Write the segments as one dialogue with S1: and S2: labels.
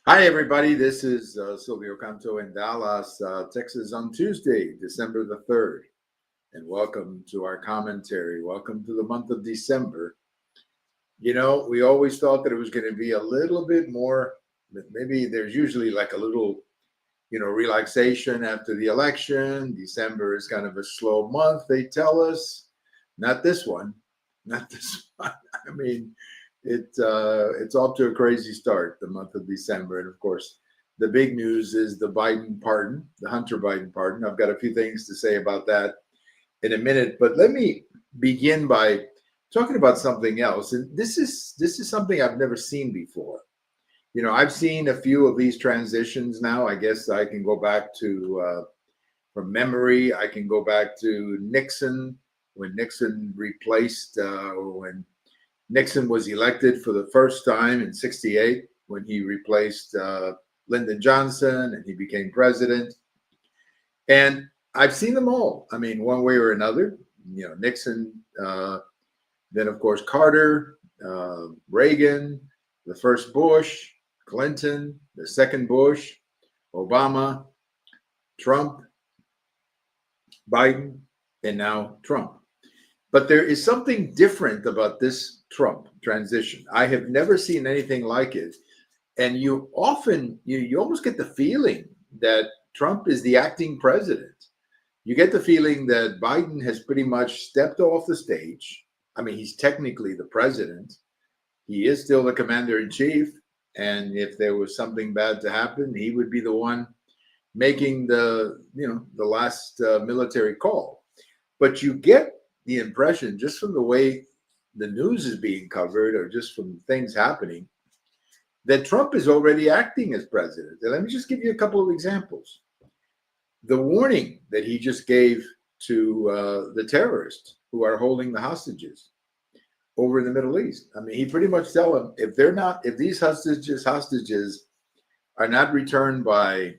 S1: Hi, everybody. This is Silvio Canto in Dallas, Texas on Tuesday, December the 3rd. And welcome to our commentary. Welcome to the month of December. You know, we always thought that it was going to be a little bit more, maybe there's usually like a little, relaxation after the election. December is kind of a slow month, they tell us. Not this one. Not this one. I mean, it's off to a crazy start, the month of December. And of course, the big news is the Biden pardon, the Hunter Biden pardon. I've got a few things to say about that in a minute, but let me begin by talking about something else. And this is something I've never seen before. You know, I've seen a few of these transitions now. I guess I can go back to from memory. I can go back to Nixon, when Nixon replaced when Nixon was elected for the first time in '68, when he replaced Lyndon Johnson and he became president. And I've seen them all. I mean, one way or another. You know, Nixon, then of course Carter, Reagan, the first Bush, Clinton, the second Bush, Obama, Trump, Biden, and now Trump. But there is something different about this Trump transition. I have never seen anything like it. And you often, you almost get the feeling that Trump is the acting president. You get the feeling that Biden has pretty much stepped off the stage. I mean, he's technically the president. He is still the commander in chief. And if there was something bad to happen, he would be the one making the last military call. But you get the impression, just from the way the news is being covered or just from things happening, that Trump is already acting as president. And let me just give you a couple of examples. The warning that he just gave to the terrorists who are holding the hostages over in the Middle East. I mean, he pretty much tell them, if these hostages are not returned by,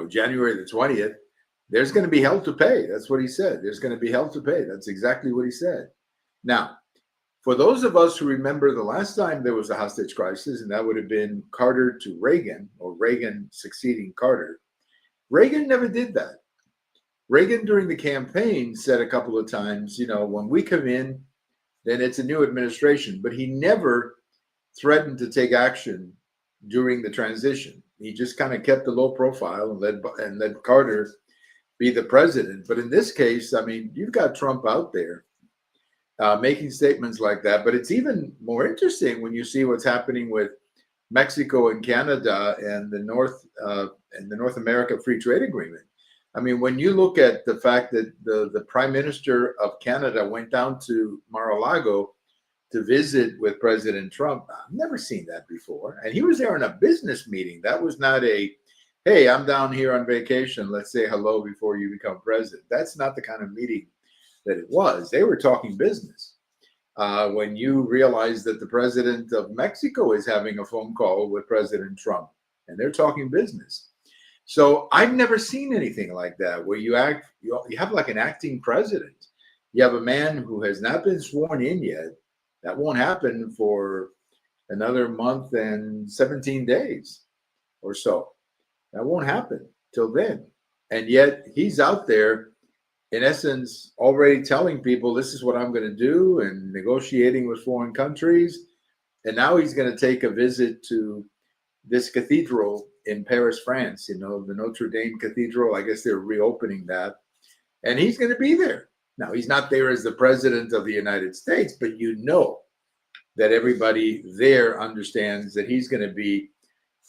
S1: January the 20th, there's going to be hell to pay. That's what he said. There's going to be hell to pay. That's exactly what he said. Now, for those of us who remember the last time there was a hostage crisis, and that would have been Carter to Reagan, or Reagan succeeding Carter, Reagan never did that. Reagan, during the campaign, said a couple of times, when we come in, then it's a new administration. But he never threatened to take action during the transition. He just kind of kept a low profile and let Carter be the president. But in this case, I mean, you've got Trump out there making statements like that. But it's even more interesting when you see what's happening with Mexico and Canada and the North America Free Trade Agreement. I mean, when you look at the fact that the Prime Minister of Canada went down to Mar-a-Lago to visit with President Trump, I've never seen that before. And he was there in a business meeting. That was not a, hey, I'm down here on vacation, let's say hello before you become president. That's not the kind of meeting that it was. They were talking business. When you realize that the president of Mexico is having a phone call with President Trump and they're talking business. So I've never seen anything like that, where you have like an acting president. You have a man who has not been sworn in yet. That won't happen for another month and 17 days or so. That won't happen till then. And yet he's out there, in essence, already telling people, this is what I'm going to do, and negotiating with foreign countries. And now he's going to take a visit to this cathedral in Paris, France, the Notre Dame Cathedral. I guess they're reopening that. And he's going to be there. Now, he's not there as the president of the United States, but you know that everybody there understands that he's going to be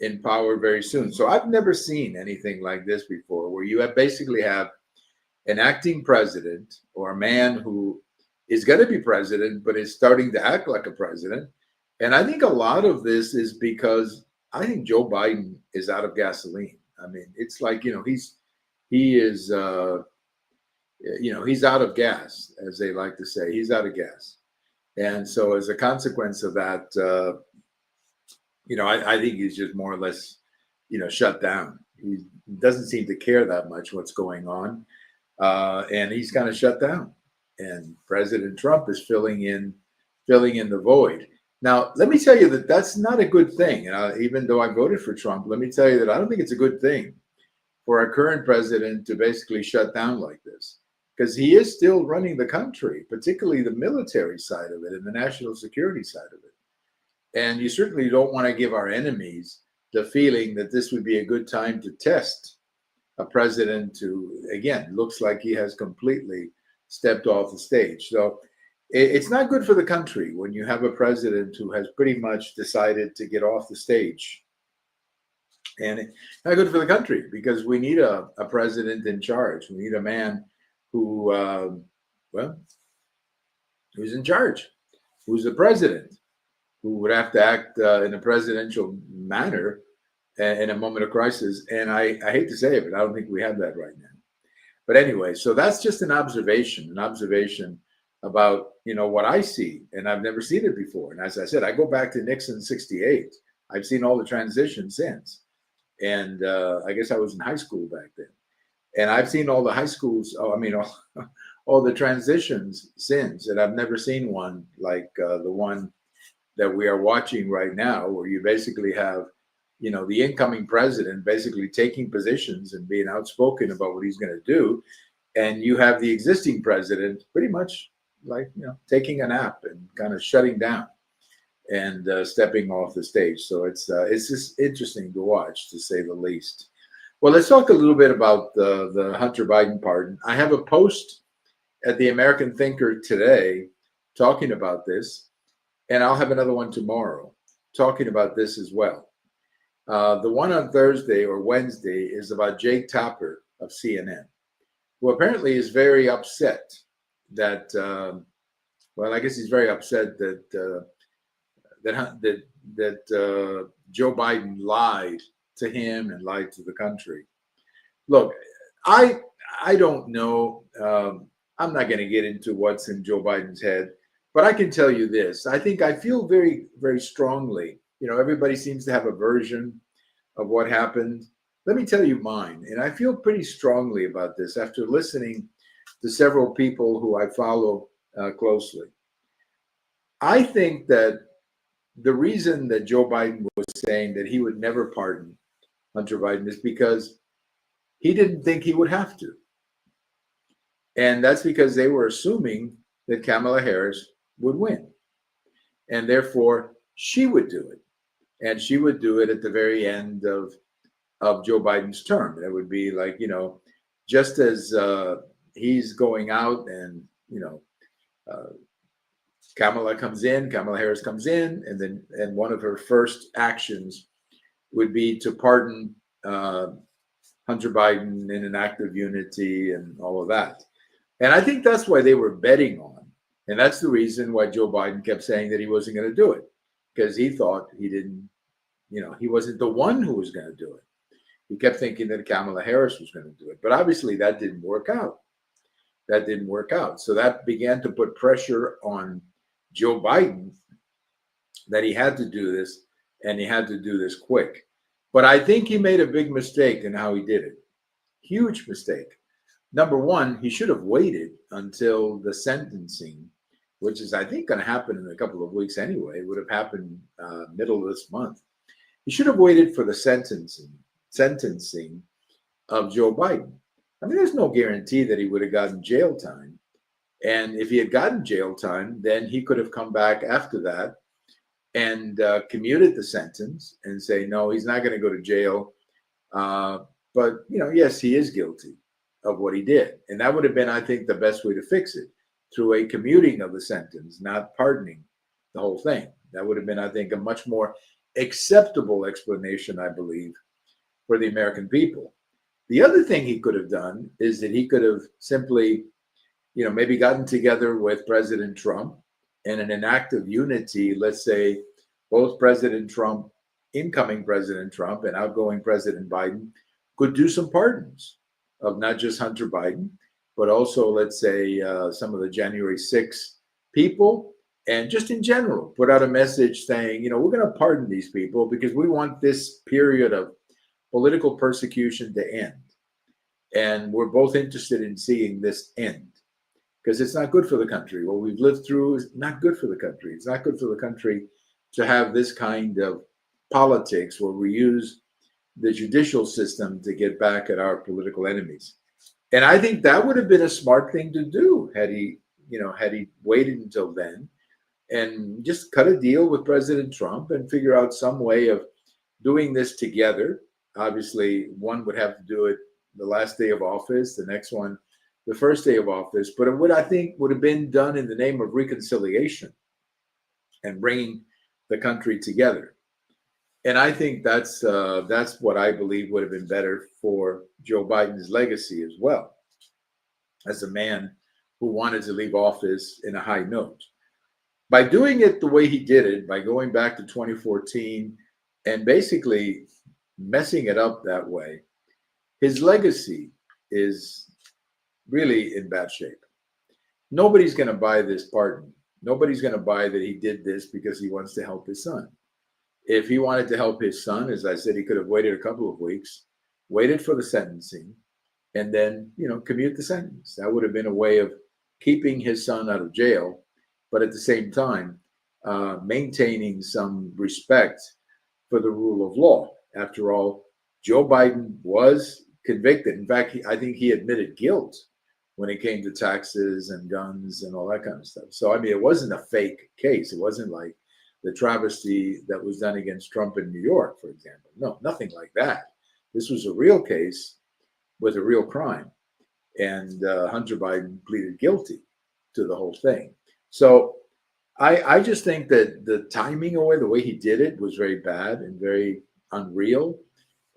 S1: in power very soon. So I've never seen anything like this before, where you basically have an acting president, or a man who is going to be president, but is starting to act like a president. And I think a lot of this is because I think Joe Biden is out of gasoline. I mean, it's like, he's out of gas, as they like to say. He's out of gas. And so as a consequence of that, I think he's just more or less, shut down. He doesn't seem to care that much what's going on. And he's kind of shut down. And President Trump is filling in the void. Now, let me tell you that that's not a good thing. Even though I voted for Trump, let me tell you that I don't think it's a good thing for our current president to basically shut down like this, because he is still running the country, particularly the military side of it and the national security side of it. And you certainly don't want to give our enemies the feeling that this would be a good time to test a president who, again, looks like he has completely stepped off the stage. So it's not good for the country when you have a president who has pretty much decided to get off the stage. And it's not good for the country because we need a president in charge. We need a man who, well, who's in charge, who's the president, who would have to act in a presidential manner in a moment of crisis. And I hate to say it, but I don't think we have that right now. But anyway, so that's just an observation about, what I see. And I've never seen it before. And as I said, I go back to Nixon 68. I've seen all the transitions since. And I guess I was in high school back then. And I've seen all the high schools, all the transitions since. And I've never seen one like the one that we are watching right now, where you basically have, the incoming president basically taking positions and being outspoken about what he's going to do. And you have the existing president pretty much like, taking a nap and kind of shutting down and stepping off the stage. So it's just interesting to watch, to say the least. Well, let's talk a little bit about the Hunter Biden pardon. I have a post at the American Thinker today talking about this, and I'll have another one tomorrow talking about this as well. The one on Thursday or Wednesday is about Jake Tapper of CNN, who apparently is very upset that, well, I guess he's very upset that Joe Biden lied to him and lied to the country. Look, I don't know. I'm not going to get into what's in Joe Biden's head, but I can tell you this. I feel very, very strongly. Everybody seems to have a version of what happened. Let me tell you mine. And I feel pretty strongly about this after listening to several people who I follow closely. I think that the reason that Joe Biden was saying that he would never pardon Hunter Biden is because he didn't think he would have to. And that's because they were assuming that Kamala Harris would win. And therefore, she would do it. And she would do it at the very end of Joe Biden's term. It would be like, just as he's going out and, Kamala Harris comes in, and one of her first actions would be to pardon Hunter Biden in an act of unity and all of that. And I think that's why they were betting on. And that's the reason why Joe Biden kept saying that he wasn't going to do it, because he thought he wasn't the one who was going to do it. He kept thinking that Kamala Harris was going to do it. But obviously that didn't work out. So that began to put pressure on Joe Biden that he had to do this, and he had to do this quick. But I think he made a big mistake in how he did it. Huge mistake. Number one, he should have waited until the sentencing, which is, I think, going to happen in a couple of weeks anyway. It would have happened middle of this month. He should have waited for the sentencing of Joe Biden. I mean, there's no guarantee that he would have gotten jail time. And if he had gotten jail time, then he could have come back after that and commuted the sentence and say, no, he's not going to go to jail. But, yes, he is guilty of what he did. And that would have been, I think, the best way to fix it, through a commuting of the sentence, not pardoning the whole thing. That would have been, I think, a much more acceptable explanation, I believe, for the American people. The other thing he could have done is that he could have simply, maybe gotten together with President Trump, and in an act of unity, let's say both President Trump, incoming President Trump, and outgoing President Biden could do some pardons of not just Hunter Biden, but also, let's say, some of the January 6th people, and just in general, put out a message saying, we're going to pardon these people because we want this period of political persecution to end. And we're both interested in seeing this end, because it's not good for the country. What we've lived through is not good for the country. It's not good for the country to have this kind of politics where we use the judicial system to get back at our political enemies. And I think that would have been a smart thing to do had he, had he waited until then and just cut a deal with President Trump and figure out some way of doing this together. Obviously, one would have to do it the last day of office, the next one, the first day of office. But it would, I think, would have been done in the name of reconciliation and bringing the country together. And I think that's what I believe would have been better for Joe Biden's legacy as well, as a man who wanted to leave office in a high note. By doing it the way he did it, by going back to 2014 and basically messing it up that way, his legacy is really in bad shape. Nobody's going to buy this pardon. Nobody's going to buy that he did this because he wants to help his son. If he wanted to help his son, as I said, he could have waited a couple of weeks, waited for the sentencing, and then, commute the sentence. That would have been a way of keeping his son out of jail, but at the same time, maintaining some respect for the rule of law. After all, Joe Biden was convicted. In fact, I think he admitted guilt when it came to taxes and guns and all that kind of stuff. So, I mean, it wasn't a fake case. It wasn't like the travesty that was done against Trump in New York, for example. No, nothing like that. This was a real case with a real crime. And Hunter Biden pleaded guilty to the whole thing. So I just think that the timing away, the way he did it was very bad and very unreal.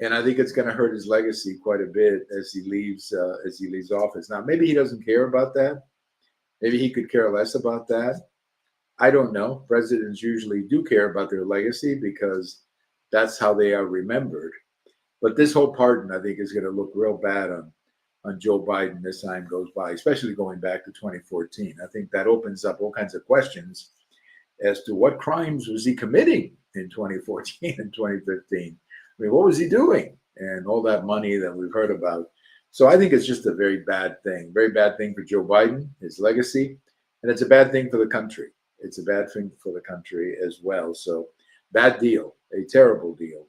S1: And I think it's going to hurt his legacy quite a bit as he leaves office. Now, maybe he doesn't care about that. Maybe he could care less about that. I don't know. Presidents usually do care about their legacy because that's how they are remembered. But this whole pardon, I think, is going to look real bad on Joe Biden as time goes by, especially going back to 2014. I think that opens up all kinds of questions as to what crimes was he committing in 2014 and 2015. I mean, what was he doing? And all that money that we've heard about. So I think it's just a very bad thing for Joe Biden, his legacy, and it's a bad thing for the country. It's a bad thing for the country as well. So bad deal, a terrible deal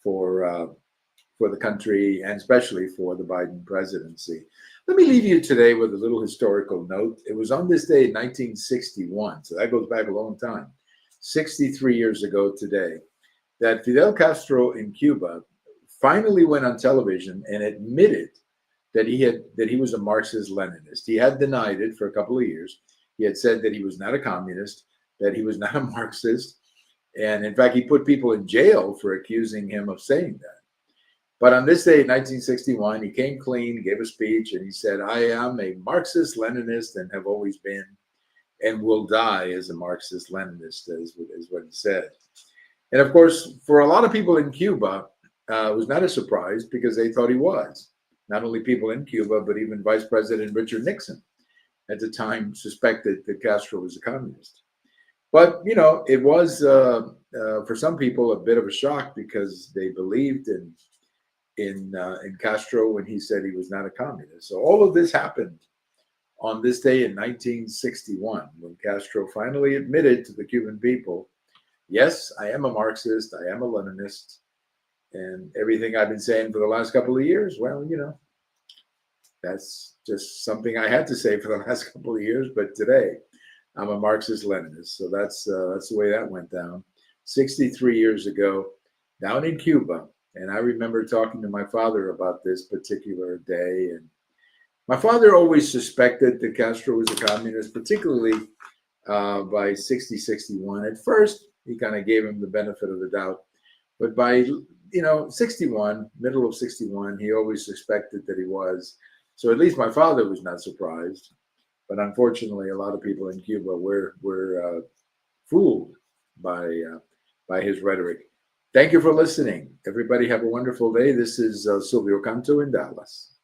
S1: for the country and especially for the Biden presidency. Let me leave you today with a little historical note. It was on this day in 1961, so that goes back a long time, 63 years ago today, that Fidel Castro in Cuba finally went on television and admitted that he was a Marxist-Leninist. He had denied it for a couple of years. He had said that he was not a communist, that he was not a Marxist. And in fact, he put people in jail for accusing him of saying that. But on this day in 1961, he came clean, gave a speech, and he said, I am a Marxist-Leninist and have always been and will die as a Marxist-Leninist, is what he said. And of course, for a lot of people in Cuba, it was not a surprise because they thought he was. Not only people in Cuba, but even Vice President Richard Nixon at the time suspected that Castro was a communist. But, it was, for some people, a bit of a shock because they believed in Castro when he said he was not a communist. So all of this happened on this day in 1961 when Castro finally admitted to the Cuban people, yes, I am a Marxist, I am a Leninist, and everything I've been saying for the last couple of years, well, that's just something I had to say for the last couple of years. But today, I'm a Marxist-Leninist. So that's the way that went down 63 years ago down in Cuba. And I remember talking to my father about this particular day. And my father always suspected that Castro was a communist, particularly by 60, 61. At first, he kind of gave him the benefit of the doubt. But by 61, middle of 61, he always suspected that he was. So at least my father was not surprised. But unfortunately, a lot of people in Cuba were fooled by his rhetoric. Thank you for listening. Everybody have a wonderful day. This is Silvio Canto in Dallas.